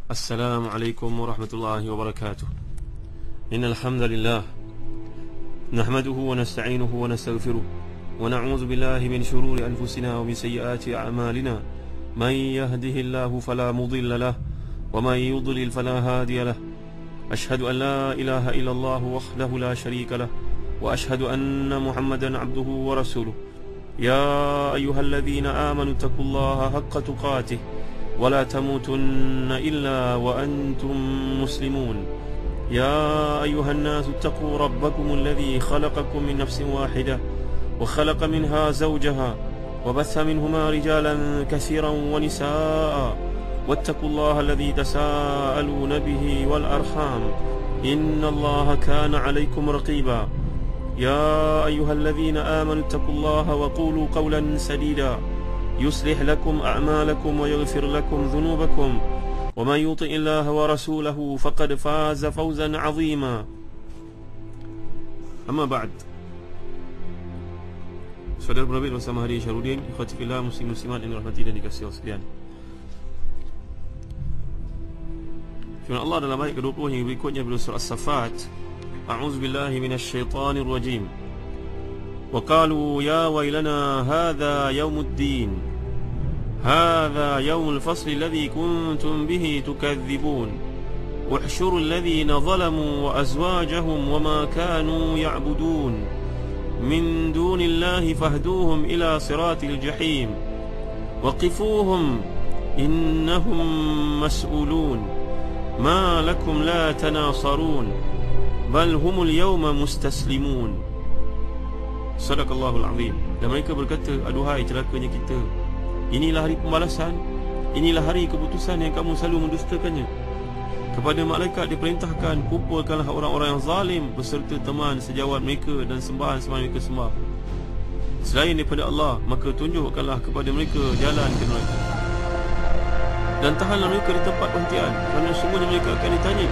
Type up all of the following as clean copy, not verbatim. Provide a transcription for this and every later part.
السلام عليكم ورحمة الله وبركاته. إن الحمد لله نحمده ونستعينه ونستغفره ونعوذ بالله من شرور أنفسنا ومن سيئات أعمالنا. من يهده الله فلا مضل له ومن يضلل فلا هادي له. أشهد أن لا إله إلا الله وحده لا شريك له وأشهد أن محمدا عبده ورسوله. يا أيها الذين آمنوا اتقوا الله حق تقاته ولا تموتن إلا وأنتم مسلمون. يا أيها الناس اتقوا ربكم الذي خلقكم من نفس واحدة وخلق منها زوجها وبث منهما رجالا كثيرا ونساء واتقوا الله الذي تساءلون به والأرحام إن الله كان عليكم رقيبا. يا أيها الذين آمنوا اتقوا الله وقولوا قولا سديدا يصلح لكم أعمالكم ويغفر لكم ذنوبكم ومن يطع الله ورسوله فقد فاز فوزا عظيما. أما بعد. Saudara Nabi bersama Hadi Syarudin, ikhwati fillah, muslim-muslimat yang dirahmati dan dikasihi Allah sekalian. Firman Allah dalam ayat ke-20 yang berikutnya pada surah As-Saffat, A'udzu billahi minasyaitonir rajim. وقالوا يا ويلنا هذا يوم الدين هذا يوم الفصل الذي كنتم به تكذبون واحشروا الذين ظلموا وأزواجهم وما كانوا يعبدون من دون الله فاهدوهم إلى صراط الجحيم وقفوهم إنهم مسؤولون ما لكم لا تناصرون بل هم اليوم مستسلمون. Sadaqallahul Azim. Dan mereka berkata, aduhai celakanya kita, inilah hari pembalasan, inilah hari keputusan yang kamu selalu mendustakannya. Kepada malaikat diperintahkan, kumpulkanlah orang-orang yang zalim beserta teman sejawat mereka dan sembahan-sembahan mereka sembah selain daripada Allah, maka tunjukkanlah kepada mereka jalan ke neraka. Dan tahanlah mereka di tempat penantian, kerana semuanya mereka akan ditanya,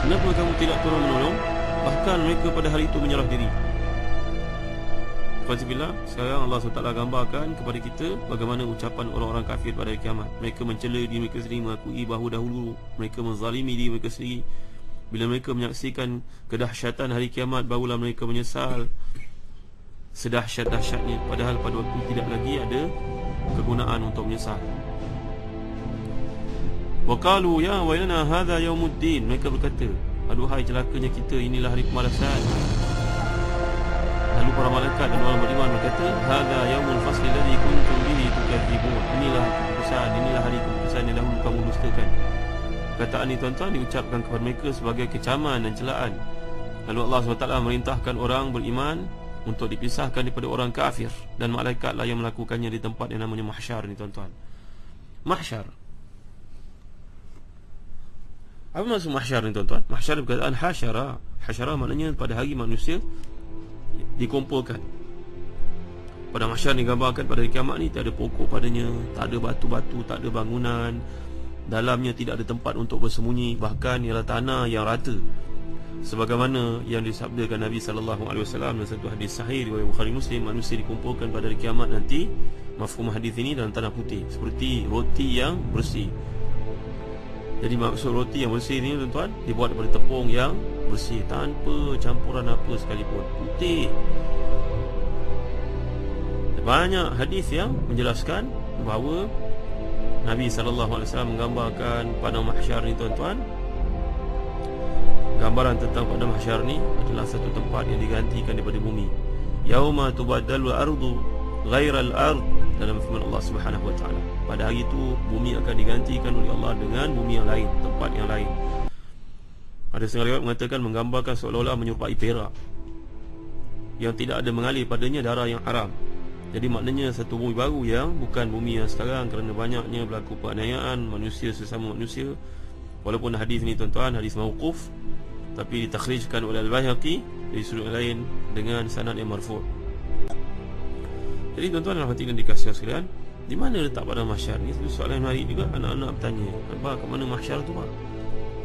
kenapa kamu tidak tolong menolong? Bahkan mereka pada hari itu menyerah diri. Alhamdulillah, sekarang Allah SWT gambarkan kepada kita bagaimana ucapan orang-orang kafir pada hari kiamat. Mereka mencela diri mereka sendiri, mengakui bahawa dahulu mereka menzalimi diri mereka sendiri. Bila mereka menyaksikan kedahsyatan hari kiamat, barulah mereka menyesal sedahsyat-dahsyatnya, padahal pada waktu tidak lagi ada kegunaan untuk menyesal. Wa qalu ya wailana hadha yaumuddin. Mereka berkata, aduhai celakanya kita, inilah hari pembalasan. Lalu para malaikat dan orang beriman berkata, hadza yaumul fasli alladhi kuntum bihi tukadzibun. Inilah keputusan, inilah hari keputusan yang dahulu kamu dustakan. Perkataan ini tuan-tuan diucapkan kepada mereka sebagai kecaman dan celaan. Lalu Allah SWT merintahkan orang beriman untuk dipisahkan daripada orang kafir, dan malaikatlah yang melakukannya di tempat yang namanya mahsyar ni tuan-tuan. Mahsyar, apa maksud mahsyar ni tuan-tuan? Mahsyar perkataan hasyara. Hasyara maknanya pada hari manusia dikumpulkan. Pada mahsyar ni gambarkan pada hari kiamat ni tak ada pokok padanya, tak ada batu-batu, tak ada bangunan, dalamnya tidak ada tempat untuk bersembunyi, bahkan ialah tanah yang rata, sebagaimana yang disabdakan Nabi SAW dalam satu hadis sahih riwayat Bukhari Muslim. Manusia dikumpulkan pada hari kiamat nanti, mafhum hadis ini dalam tanah putih, seperti roti yang bersih. Jadi maksud roti yang bersih ni tuan-tuan, dibuat daripada tepung yang bersih, tanpa campuran apa sekalipun, putih. Banyak hadis yang menjelaskan bahawa Nabi SAW menggambarkan padang mahsyar ni tuan-tuan. Gambaran tentang padang mahsyar ni adalah satu tempat yang digantikan daripada bumi. Yauma tubaddalu ardu ghairal ard, dalam firman Allah Subhanahu wa taala. Pada hari itu bumi akan digantikan oleh Allah dengan bumi yang lain, tempat yang lain. Ada setengah riwayat mengatakan menggambarkan seolah-olah menyerupai perak yang tidak ada mengalir padanya darah yang haram. Jadi maknanya satu bumi baru yang bukan bumi yang sekarang, kerana banyaknya berlaku penganiayaan manusia sesama manusia. Walaupun hadis ni tuan-tuan hadis mauquf, tapi ditakhrijkan oleh Al-Baihaqi dari sudut lain dengan sanad yang marfu'. Jadi tuan-tuan dan hadirin dikasihi sekalian, di mana letak padang mahsyar ni? Itu soalan hari juga anak-anak bertanya, apa ke mana mahsyar tu pak?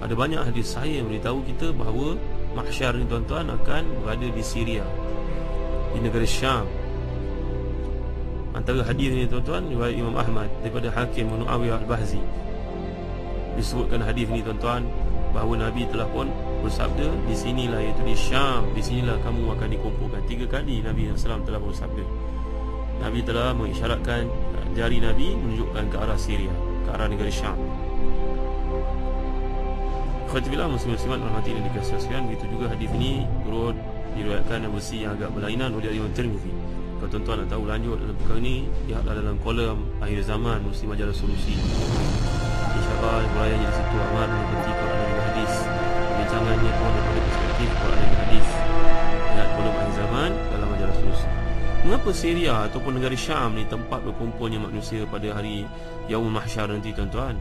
Ada banyak hadis sahih yang beritahu kita bahawa mahsyar ni tuan-tuan akan berada di Syria, di negara Syam. Antara hadis ni tuan-tuan riwayat Imam Ahmad daripada Hakim bin Muawiyah Al-Bahzi. disebutkan hadis ni tuan-tuan, bahawa Nabi telah pun bersabda, di sinilah, iaitu di Syam, di sinilah kamu akan dikumpulkan. 3 kali Nabi SAW telah bersabda. Nabi telah mengisyaratkan jari Nabi menunjukkan ke arah Syria, ke arah negara Syam. Khawatirlah muslim-muslimat rahmati dan dikasihi sekalian, begitu juga hadis ini turut diriwayatkan dalam versi yang agak berlainan oleh Imam Tirmizi. Kalau tuan-tuan nak tahu lanjut dalam perkara ini, lihatlah dalam kolom akhir zaman Muslim Majalah Solusi. InsyaAllah uraiannya di situ amat mengikuti Quran dan hadis. Perbincangannya pun daripada perspektif Quran dan hadis. Lihat kolom akhir zaman dalam Majalah Solusi. Mengapa Syria ataupun negara Syam ni tempat berkumpulnya manusia pada hari Yaumul Mahsyar nanti tuan-tuan?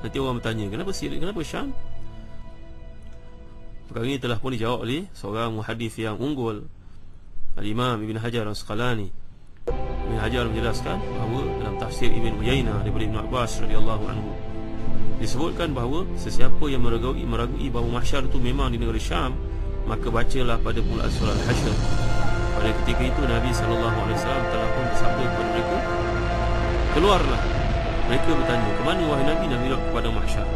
Nanti orang bertanya, kenapa Syria, kenapa Syam? Perkara ini telah pun dijawab oleh seorang muhadis yang unggul, Al-Imam Ibn Hajar Al-Asqalani. Ibn Hajar menjelaskan bahawa dalam tafsir Ibn Uyainah daripada Ibn Abbas radhiyallahu anhu, disebutkan bahawa sesiapa yang meragui bahawa mahsyar itu memang di negara Syam, maka bacalah pada permulaan surah Al-Hasyr. Pada ketika itu Nabi SAW telah pun bersabda kepada mereka, keluarlah. Mereka bertanya, ke mana wahai Nabi? Nabi bilang, kepada mahsyar.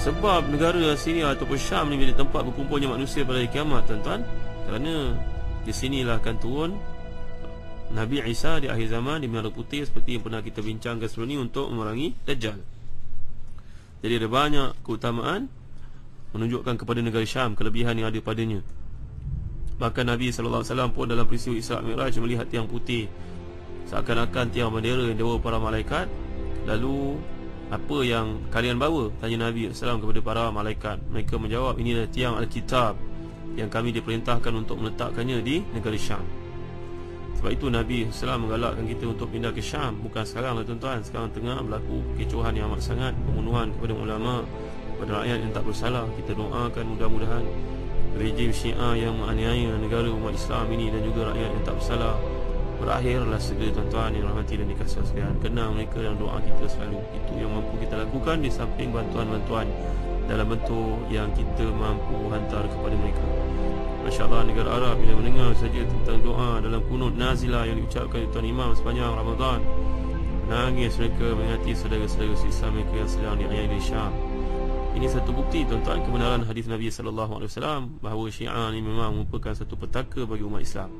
Sebab negara Syria ataupun Syam ni menjadi tempat berkumpulnya manusia pada hari kiamat tuan-tuan, kerana di sinilah akan turun Nabi Isa di akhir zaman di Menara Putih, seperti yang pernah kita bincangkan sebelum ini, untuk memerangi Dajjal. Jadi ada banyak keutamaan menunjukkan kepada negara Syam, kelebihan yang ada padanya. Bahkan Nabi SAW pun dalam peristiwa Isra' Mi'raj melihat tiang putih, seakan-akan tiang bendera yang dibawa para malaikat. Lalu, apa yang kalian bawa? Tanya Nabi SAW kepada para malaikat. Mereka menjawab, inilah tiang Alkitab yang kami diperintahkan untuk meletakkannya di negara Syam. Sebab itu Nabi SAW menggalakkan kita untuk pindah ke Syam. Bukan sekarang lah tuan-tuan. Sekarang tengah berlaku kecohan yang amat sangat, pembunuhan kepada ulama, kepada rakyat yang tak bersalah. Kita doakan mudah-mudahan rejim Syiah yang menganiaya negara umat Islam ini dan juga rakyat yang tak bersalah berakhirlah segera tuan-tuan yang rahmati dan dikasihi sekalian. Kenang mereka dalam doa kita selalu. Itu yang mampu kita lakukan, di samping bantuan-bantuan dalam bentuk yang kita mampu hantar kepada mereka. Masya-Allah, negara Arab bila mendengar saja tentang doa dalam kunut nazilah yang diucapkan oleh Tuan Imam sepanjang Ramadan, menangis mereka mengingati saudara-saudara Islam mereka yang sedang dianiaya di Syam. Ini satu bukti tuan-tuan kebenaran hadis Nabi SAW bahawa Syiah ini memang merupakan satu petaka bagi umat Islam.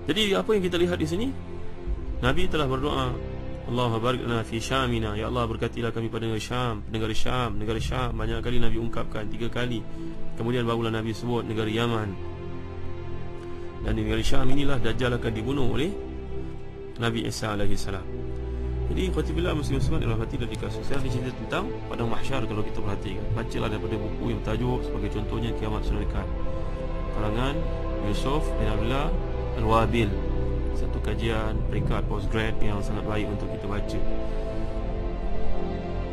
Jadi apa yang kita lihat di sini, Nabi telah berdoa, Allahumma barik lana fi Syamina, ya Allah berkatilah kami pada negara Syam, negara Syam, negara Syam. Banyak kali Nabi ungkapkan, 3 kali. Kemudian barulah Nabi sebut negara Yaman. Dan di negara Syam inilah Dajjal akan dibunuh oleh Nabi Isa AS. Jadi khatibillah muslim-muslimat yang rahmati dan dikasihi sekalian, cerita tentang padang mahsyar. Kalau kita perhatikan, bacalah daripada buku yang bertajuk sebagai contohnya Kiamat Sudah Dekat, karangan Yusuf bin Abdullah Al-Wabil. Satu kajian peringkat postgrad yang sangat baik untuk kita baca.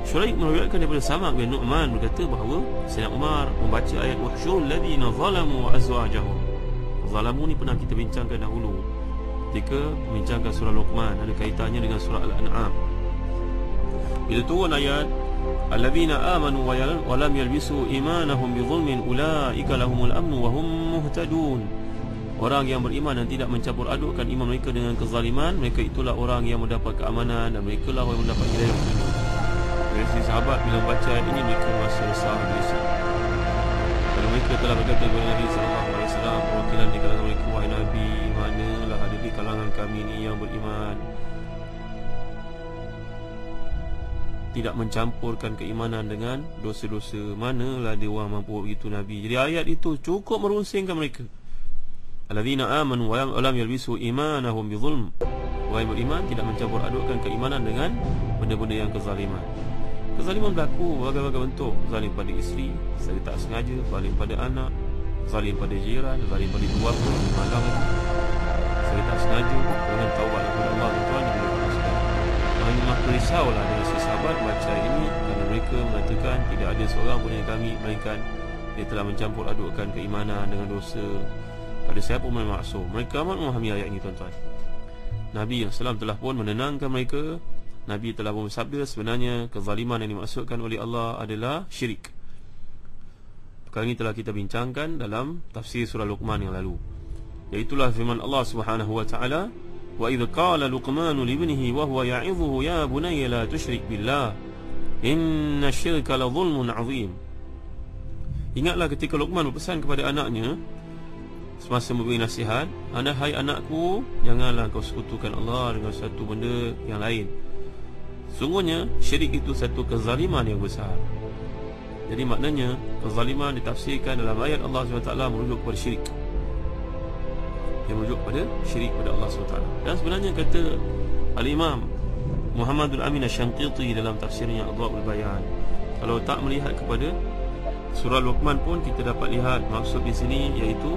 Syuraik meriwayatkan daripada Samak bin Nu'man berkata bahawa Sayyidina Umar membaca ayat wahsyurul ladzina zalamu wa azwajahum. Zalamu ni pernah kita bincangkan dahulu ketika membincangkan surah Luqman, ada kaitannya dengan surah Al-An'am. Bila turun ayat alladzina amanu wa lam yalbisu imanahum bizulmin ulaika lahumul amnu wa hum muhtadun. Orang yang beriman dan tidak mencampur adukkan iman mereka dengan kezaliman, mereka itulah orang yang mendapat keamanan dan mereka lah orang yang mendapat hidayah petunjuk. Dari sahabat bila membaca ayat ini, mereka merasa resah gelisah. Kerana mereka telah berkata kepada Nabi SAW, perwakilan di kalangan mereka, wahai Nabi, manalah ada di kalangan kami ini yang beriman, tidak mencampurkan keimanan dengan dosa-dosa. Manalah dia orang mampu begitu Nabi. Jadi ayat itu cukup merungsingkan mereka. Alladzina amanu wa lam yalbisu imanahum bizulm. Orang yang beriman tidak mencampur adukkan keimanan dengan benda-benda yang kezaliman. Kezaliman berlaku berbagai-bagai bentuk. Zalim pada isteri secara tak sengaja, zalim pada anak, zalim pada jiran, zalim pada ibu bapa, malam itu secara tak sengaja. Orang taubat kepada Allah tuan-tuan yang dimaksudkan. Maka risaulah dari si sahabat baca ini, kerana mereka mengatakan tidak ada seorang pun yang kami melainkan dia telah mencampur adukkan keimanan dengan dosa. Pada siapa pun maksum. Mereka amat memahami ayat ini tuan-tuan. Nabi SAW telah pun menenangkan mereka. Nabi telah pun bersabda sebenarnya kezaliman yang dimaksudkan oleh Allah adalah syirik. Perkara ini telah kita bincangkan dalam tafsir surah Luqman yang lalu. Iaitulah firman Allah SWT, wa idh qala Luqman li ibnihi wa huwa ya'idhuhu ya bunayya la tusyrik billah inna syirka la zulmun 'azim. Ingatlah ketika Luqman berpesan kepada anaknya semasa memberi nasihat, hai anakku, janganlah kau sekutukan Allah dengan satu benda yang lain. Sungguhnya syirik itu satu kezaliman yang besar. Jadi maknanya kezaliman ditafsirkan dalam ayat Allah SWT merujuk kepada syirik. Dia merujuk kepada syirik pada Allah SWT. Dan sebenarnya kata Al-Imam Muhammadul Amin Asy-Syanqiti dalam tafsirnya Adwa'ul Bayan, kalau tak melihat kepada surah Luqman pun kita dapat lihat maksud di sini iaitu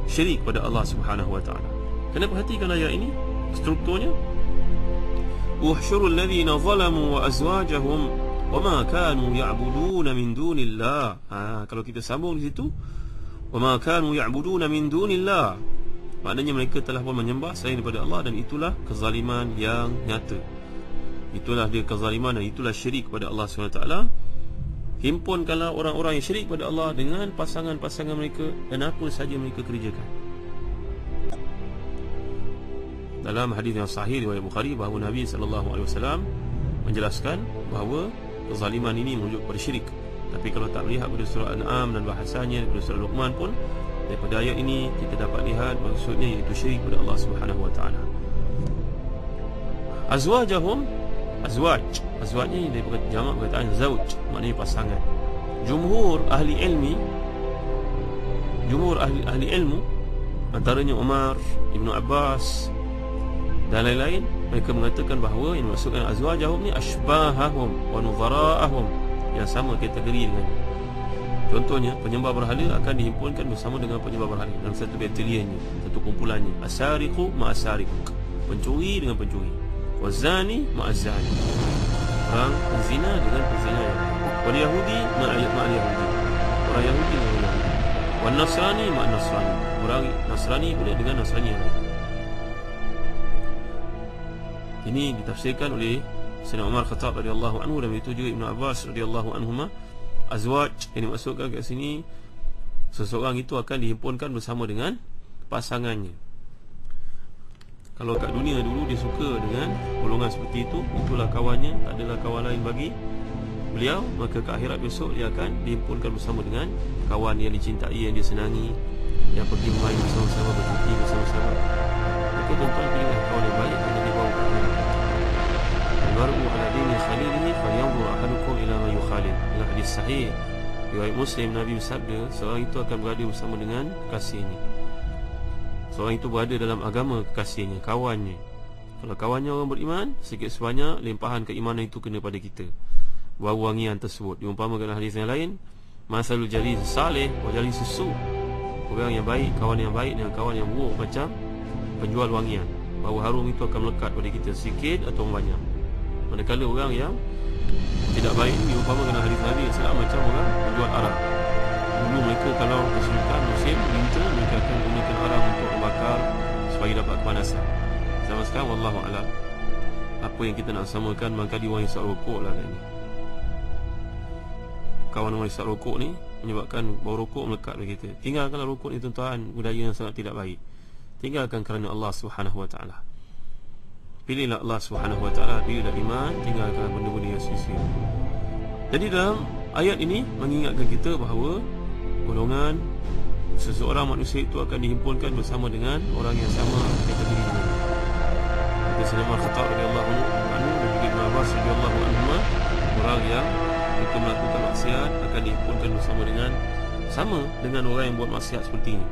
syirik pada Allah Subhanahu wa taala. Kena perhatikan ayat ini, strukturnya. Uhsyurul ladzina zalamu wa azwajahum wama kanu ya'buduna min dunillah. Kalau kita sambung di situ, wama kanu ya'buduna min dunillah, maknanya mereka telah pun menyembah selain daripada Allah, dan itulah kezaliman yang nyata. Itulah dia kezaliman dan itulah syirik kepada Allah SWT. Himpunkanlah orang-orang yang syirik pada Allah dengan pasangan-pasangan mereka dan apa saja mereka kerjakan. Dalam hadis yang sahih riwayat Bukhari bahawa Nabi SAW menjelaskan bahawa kezaliman ini merujuk kepada syirik. Tapi kalau tak melihat pada surah An'am dan bahasanya pada surah Luqman pun, daripada ayat ini kita dapat lihat maksudnya iaitu syirik pada Allah Subhanahu wa taala. Azwajahum, azwaj ni daripada jamak perkataan zauj, maknanya pasangan. Jumhur ahli ilmu antaranya Umar, Ibnu Abbas dan lain-lain, mereka mengatakan bahawa yang dimaksudkan azwajahum ni asbahahum wa nudhara'ahum, yang sama kategori dengan. Contohnya, penyembah berhala akan dihimpunkan bersama dengan penyembah berhala dalam satu bataliannya, satu kumpulannya. Asariqu ma'asariq, pencuri dengan pencuri. Wazani ma'azani, orang penzina dengan penzina yang lain. Wal yahudi ma'al yahudi, orang Yahudi dengan Yahudi. Wan nasrani ma'al nasrani, orang Nasrani pula dengan Nasrani yang lain. Ini ditafsirkan oleh Sayyidina Umar Khattab radhiyallahu anhu, dan itu juga Ibnu Abbas radhiyallahu anhuma. Azwaj yang dimaksudkan kat sini, seseorang itu akan dihimpunkan bersama dengan pasangannya. Kalau kat dunia dulu dia suka dengan golongan seperti itu, itulah kawannya, tak adalah kawan lain bagi beliau, maka ke akhirat besok dia akan dihimpunkan bersama dengan kawan yang dicintai, yang dia senangi, yang pergi bermain bersama-sama, bercuti bersama-sama. Maka tuan-tuan pilihlah kawan yang baik yang dibawa ke akhirat. Al-mar'u ala dini khalilihi falyanzur ahadukum ila ma yukhalil. Dalam hadis sahih riwayat Muslim, Nabi bersabda, seorang itu akan berada bersama dengan kekasihnya. Seorang itu berada dalam agama kekasihnya, kawannya. Kalau kawannya orang beriman, sedikit sebanyak limpahan keimanan itu kena pada kita, bau wangian tersebut. Diumpamakan dalam hadis yang lain, masalul jalis salih wa jalis su', orang yang baik, kawan yang baik dengan kawan yang buruk macam penjual wangian. Bau harum itu akan melekat pada kita sedikit atau banyak. Manakala orang yang tidak baik ini diumpamakan dalam hadis Nabi SAW macam orang penjual arak. Dulu mereka kalau kesulitan musim winter, mereka akan gunakan arak untuk membakar supaya dapat kepanasan. Zaman sekarang wallahu a'lam, apa yang kita nak samakan, maka dia orang hisap rokok lah kan ni. Kawan orang hisap rokok ni menyebabkan bau rokok melekat pada kita. Tinggalkanlah rokok ni tuan-tuan, budaya yang sangat tidak baik. Tinggalkan kerana Allah Subhanahu wa taala. Pilihlah Allah Subhanahu wa taala, pilihlah iman, tinggalkan benda-benda yang sia-sia. Jadi dalam ayat ini mengingatkan kita bahawa golongan seseorang manusia itu akan dihimpunkan bersama dengan orang yang sama kategori dengan dia. Sayyidina Umar Khattab radhiyallahu anhu dan juga Ibnu Abbas radhiyallahu anhuma, orang yang itu melakukan maksiat akan dihimpunkan bersama dengan orang yang buat maksiat seperti ini.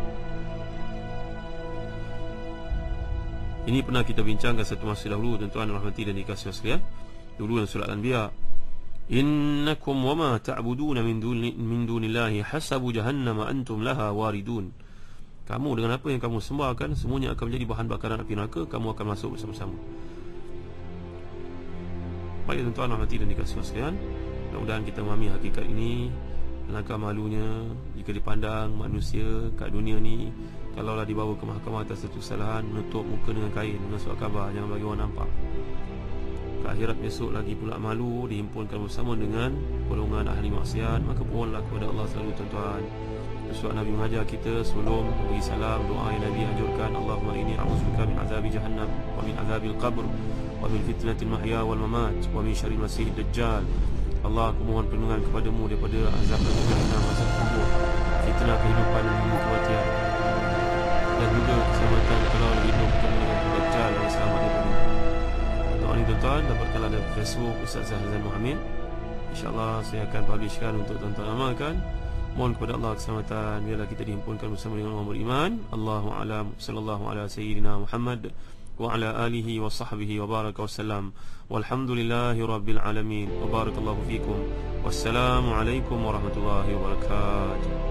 Ini pernah kita bincangkan satu masa dahulu, tuan-tuan rahmati dan dikasihi sekalian. Dulu dalam surah Al-Anbiya, innakum wama ta'buduna min dunillahi hasabu jahannama antum laha waridun. Kamu dengan apa yang kamu sembahkan semuanya akan menjadi bahan bakaran api neraka, kamu akan masuk bersama-sama. Baik tuan-tuan rahmati dan dikasihi sekalian, mudah-mudahan kita memahami hakikat ini. Alangkah malunya jika dipandang manusia kat dunia ni, kalaulah dibawa ke mahkamah atas satu kesalahan, menutup muka dengan kain, dengan surat khabar, jangan bagi orang nampak. Ke akhirat besok lagi pula malu, dihimpunkan bersama dengan golongan ahli maksiat. Maka mohonlah kepada Allah selalu tuan-tuan, Sebab Nabi mengajar kita sebelum bagi salam, doa yang Nabi anjurkan, Allahumma inni a'udzubika min azabi jahannam wa min azabil qabr wa min fitnatil mahya wal mamat wa min syarril masiihid dajjal. Allah, aku mohon perlindungan kepadamu daripada azab jahannam, azab kubur, fitnah kehidupan dan kematian, dan juga keselamatan kalau hidup bertemu dengan Dajjal yang selamat daripada. Doa ini tuan-tuan dapatkanlah dari Facebook Ustaz Zahzan Muhammad. InsyaAllah saya akan publishkan untuk tuan-tuan amalkan. Mohon kepada Allah keselamatan, biarlah kita dihimpunkan bersama dengan orang beriman. Allahu a'lam. Sallallahu ala sayyidina Muhammad wa ala alihi wa sahbihi wa baraka wasallam. Walhamdulillahi rabbil alamin. Wa barakallahu fikum. Wassalamu alaikum warahmatullahi wabarakatuh.